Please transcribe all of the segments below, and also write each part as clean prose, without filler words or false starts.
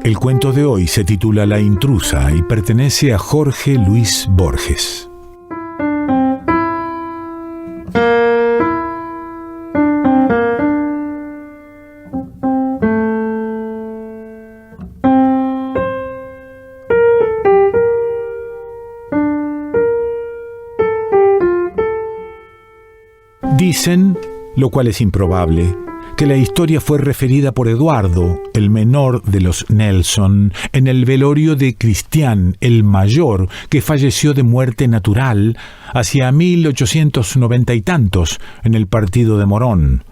El cuento de hoy se titula La intrusa y pertenece a Jorge Luis Borges. Dicen, lo cual es improbable, que la historia fue referida por Eduardo, el menor de los Nelson, en el velorio de Cristián, el mayor, que falleció de muerte natural hacia 1890 y tantos en el partido de Morón.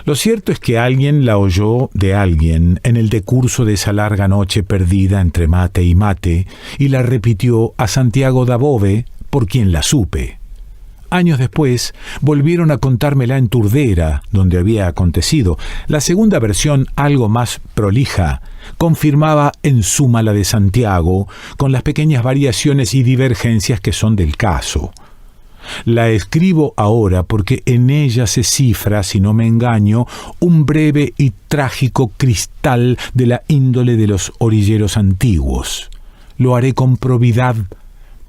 Lo cierto es que alguien la oyó de alguien en el decurso de esa larga noche perdida entre mate y mate y la repitió a Santiago Dabove, por quien la supe. Años después, volvieron a contármela en Turdera, donde había acontecido. La segunda versión, algo más prolija, confirmaba en suma la de Santiago, con las pequeñas variaciones y divergencias que son del caso. La escribo ahora porque en ella se cifra, si no me engaño, un breve y trágico cristal de la índole de los orilleros antiguos. Lo haré con probidad,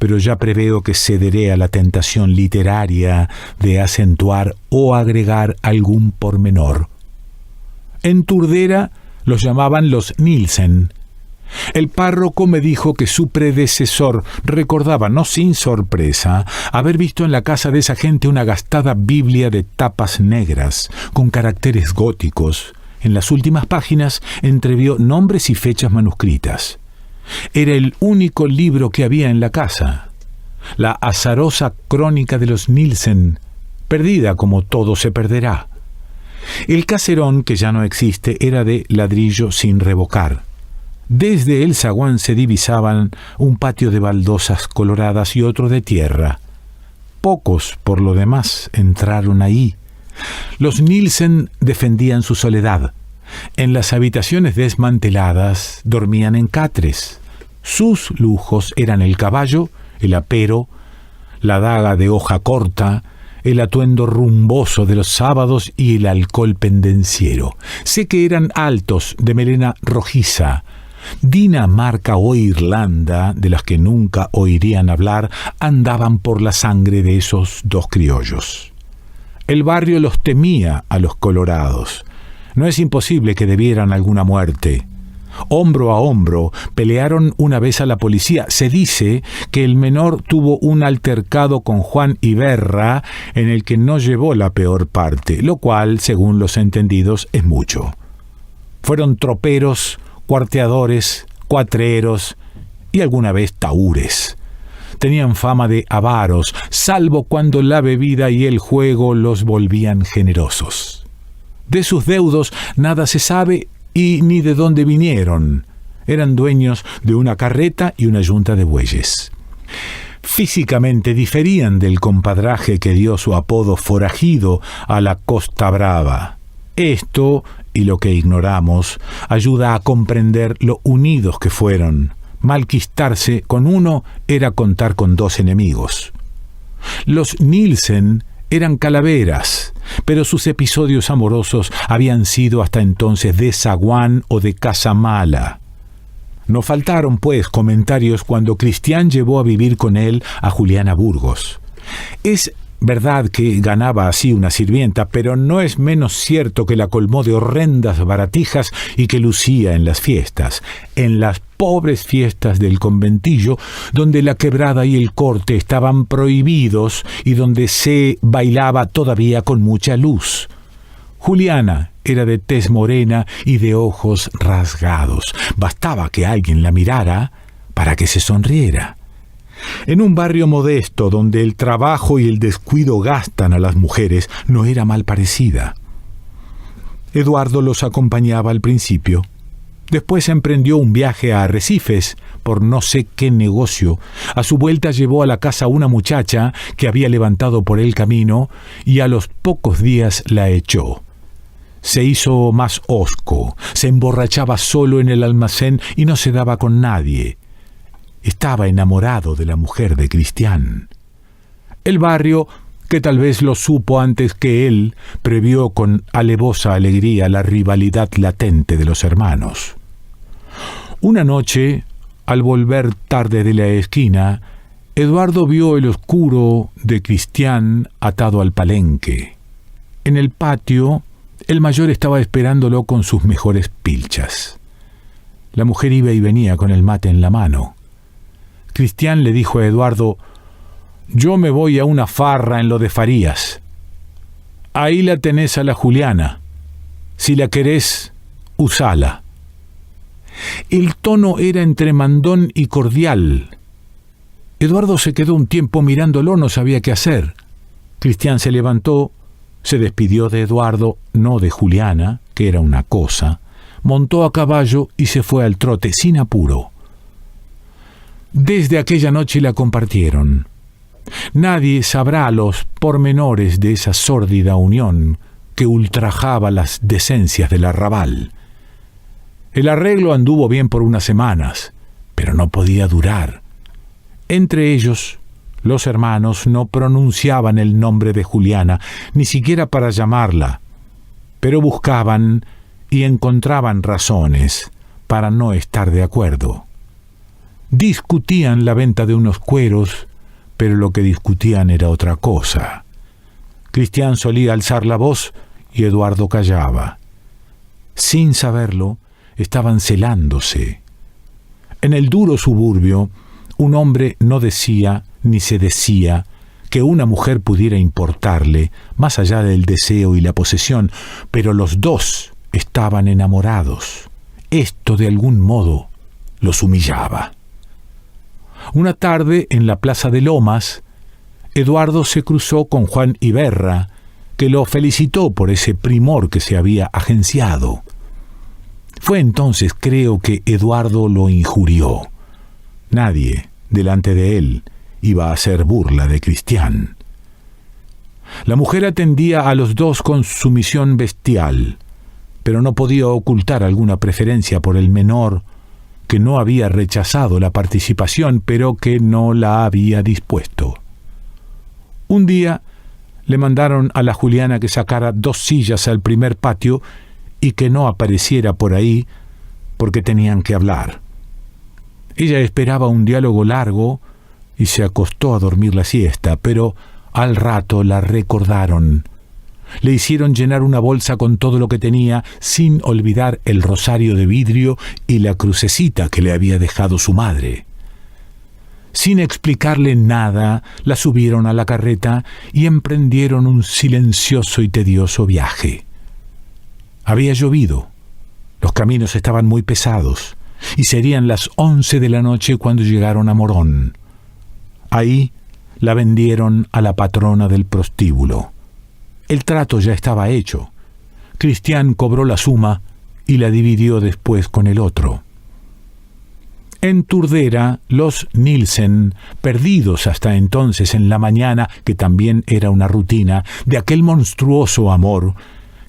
pero ya preveo que cederé a la tentación literaria de acentuar o agregar algún pormenor. En Turdera los llamaban los Nielsen. El párroco me dijo que su predecesor recordaba, no sin sorpresa, haber visto en la casa de esa gente una gastada Biblia de tapas negras, con caracteres góticos. En las últimas páginas entrevió nombres y fechas manuscritas. Era el único libro que había en la casa. La azarosa crónica de los Nielsen, perdida como todo se perderá. El caserón, que ya no existe, era de ladrillo sin revocar. Desde el zaguán se divisaban un patio de baldosas coloradas y otro de tierra. Pocos, por lo demás, entraron ahí. Los Nielsen defendían su soledad. En las habitaciones desmanteladas dormían en catres. Sus lujos eran el caballo, el apero, la daga de hoja corta, el atuendo rumboso de los sábados y el alcohol pendenciero. Sé que eran altos, de melena rojiza. Dinamarca o Irlanda, de las que nunca oirían hablar, andaban por la sangre de esos dos criollos. El barrio los temía a los colorados. No es imposible que debieran alguna muerte. Hombro a hombro, pelearon una vez a la policía. Se dice que el menor tuvo un altercado con Juan Iberra en el que no llevó la peor parte, lo cual, según los entendidos, es mucho. Fueron troperos, cuarteadores, cuatreros y alguna vez tahúres. Tenían fama de avaros, salvo cuando la bebida y el juego los volvían generosos. De sus deudos nada se sabe y ni de dónde vinieron. Eran dueños de una carreta y una yunta de bueyes. Físicamente diferían del compadraje que dio su apodo forajido a la Costa Brava. Esto, y lo que ignoramos, ayuda a comprender lo unidos que fueron. Malquistarse con uno era contar con dos enemigos. Los Nielsen eran calaveras, pero sus episodios amorosos habían sido hasta entonces de zaguán o de casa mala. No faltaron, pues, comentarios cuando Cristián llevó a vivir con él a Juliana Burgos. Es verdad que ganaba así una sirvienta, pero no es menos cierto que la colmó de horrendas baratijas y que lucía en las fiestas, en las pobres fiestas del conventillo, donde la quebrada y el corte estaban prohibidos y donde se bailaba todavía con mucha luz. Juliana era de tez morena y de ojos rasgados. Bastaba que alguien la mirara para que se sonriera. En un barrio modesto donde el trabajo y el descuido gastan a las mujeres, no era mal parecida. Eduardo los acompañaba al principio. Después emprendió un viaje a Arrecifes por no sé qué negocio. A su vuelta llevó a la casa una muchacha que había levantado por el camino y a los pocos días la echó. Se hizo más hosco, se emborrachaba solo en el almacén y no se daba con nadie. Estaba enamorado de la mujer de Cristián. El barrio, que tal vez lo supo antes que él, previó con alevosa alegría la rivalidad latente de los hermanos. Una noche, al volver tarde de la esquina, Eduardo vio el oscuro de Cristián atado al palenque. En el patio, el mayor estaba esperándolo con sus mejores pilchas. La mujer iba y venía con el mate en la mano. Cristián le dijo a Eduardo: «Yo me voy a una farra en lo de Farías. Ahí la tenés a la Juliana. Si la querés, usala». El tono era entre mandón y cordial. Eduardo se quedó un tiempo mirándolo, no sabía qué hacer. Cristián se levantó, se despidió de Eduardo, no de Juliana, que era una cosa, montó a caballo y se fue al trote, sin apuro. Desde aquella noche la compartieron. Nadie sabrá los pormenores de esa sórdida unión que ultrajaba las decencias del arrabal. El arreglo anduvo bien por unas semanas, pero no podía durar. Entre ellos, los hermanos no pronunciaban el nombre de Juliana, ni siquiera para llamarla, pero buscaban y encontraban razones para no estar de acuerdo. Discutían la venta de unos cueros, pero lo que discutían era otra cosa. Cristián solía alzar la voz y Eduardo callaba. Sin saberlo, estaban celándose. En el duro suburbio, un hombre no decía ni se decía que una mujer pudiera importarle, más allá del deseo y la posesión, pero los dos estaban enamorados. Esto, de algún modo, los humillaba. Una tarde, en la plaza de Lomas, Eduardo se cruzó con Juan Iberra, que lo felicitó por ese primor que se había agenciado. Fue entonces, creo, que Eduardo lo injurió. Nadie, delante de él, iba a hacer burla de Cristián. La mujer atendía a los dos con sumisión bestial, pero no podía ocultar alguna preferencia por el menor, que no había rechazado la participación, pero que no la había dispuesto. Un día le mandaron a la Juliana que sacara 2 sillas al primer patio y que no apareciera por ahí porque tenían que hablar. Ella esperaba un diálogo largo y se acostó a dormir la siesta, pero al rato la recordaron. Le hicieron llenar una bolsa con todo lo que tenía, sin olvidar el rosario de vidrio y la crucecita que le había dejado su madre. Sin explicarle nada, la subieron a la carreta y emprendieron un silencioso y tedioso viaje. Había llovido, los caminos estaban muy pesados, y serían las 11 de la noche cuando llegaron a Morón. Ahí la vendieron a la patrona del prostíbulo. El trato ya estaba hecho. Cristián cobró la suma y la dividió después con el otro. En Turdera, los Nielsen, perdidos hasta entonces en la mañana, que también era una rutina, de aquel monstruoso amor,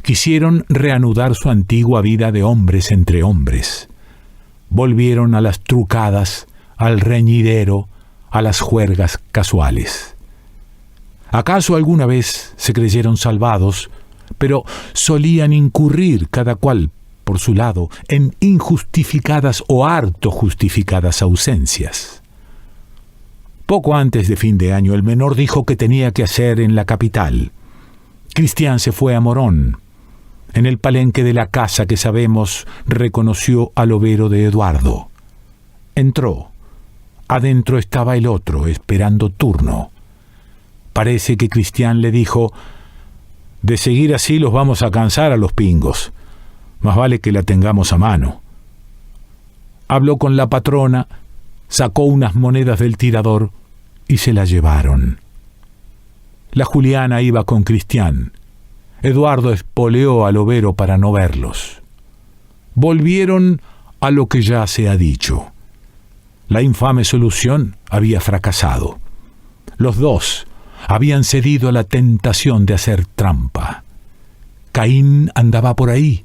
quisieron reanudar su antigua vida de hombres entre hombres. Volvieron a las trucadas, al reñidero, a las juergas casuales. ¿Acaso alguna vez se creyeron salvados, pero solían incurrir cada cual por su lado en injustificadas o harto justificadas ausencias? Poco antes de fin de año, el menor dijo que tenía que hacer en la capital. Cristián se fue a Morón. En el palenque de la casa que sabemos, reconoció al overo de Eduardo. Entró. Adentro estaba el otro, esperando turno. Parece que Cristián le dijo: «De seguir así los vamos a cansar a los pingos. Más vale que la tengamos a mano». Habló con la patrona, sacó unas monedas del tirador y se las llevaron. La Juliana iba con Cristián. Eduardo espoleó al overo para no verlos. Volvieron a lo que ya se ha dicho. La infame solución había fracasado. Los dos habían cedido a la tentación de hacer trampa. Caín andaba por ahí,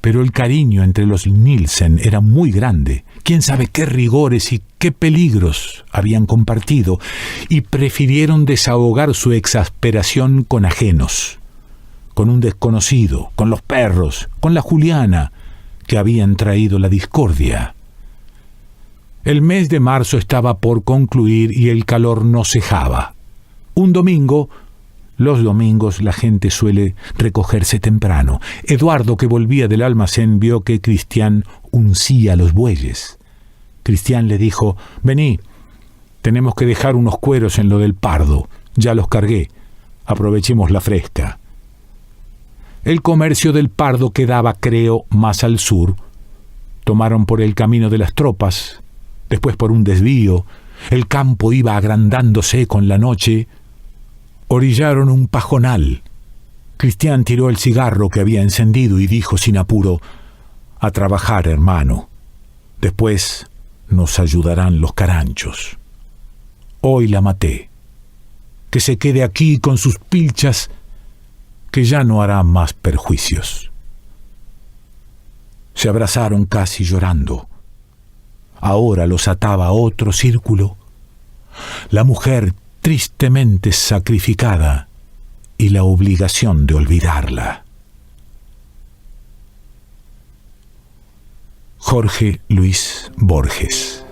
pero el cariño entre los Nielsen era muy grande. Quién sabe qué rigores y qué peligros habían compartido, y prefirieron desahogar su exasperación con ajenos, con un desconocido, con los perros, con la Juliana, que habían traído la discordia. El mes de marzo estaba por concluir y el calor no cejaba. Un domingo, los domingos la gente suele recogerse temprano. Eduardo, que volvía del almacén, vio que Cristián uncía los bueyes. Cristián le dijo: «Vení, tenemos que dejar unos cueros en lo del Pardo. Ya los cargué. Aprovechemos la fresca». El comercio del Pardo quedaba, creo, más al sur. Tomaron por el camino de las tropas, después por un desvío. El campo iba agrandándose con la noche. Orillaron un pajonal. Cristián tiró el cigarro que había encendido y dijo sin apuro: «A trabajar, hermano. Después nos ayudarán los caranchos. Hoy la maté. Que se quede aquí con sus pilchas, que ya no hará más perjuicios». Se abrazaron casi llorando. Ahora los ataba otro círculo. La mujer tristemente sacrificada y la obligación de olvidarla. Jorge Luis Borges.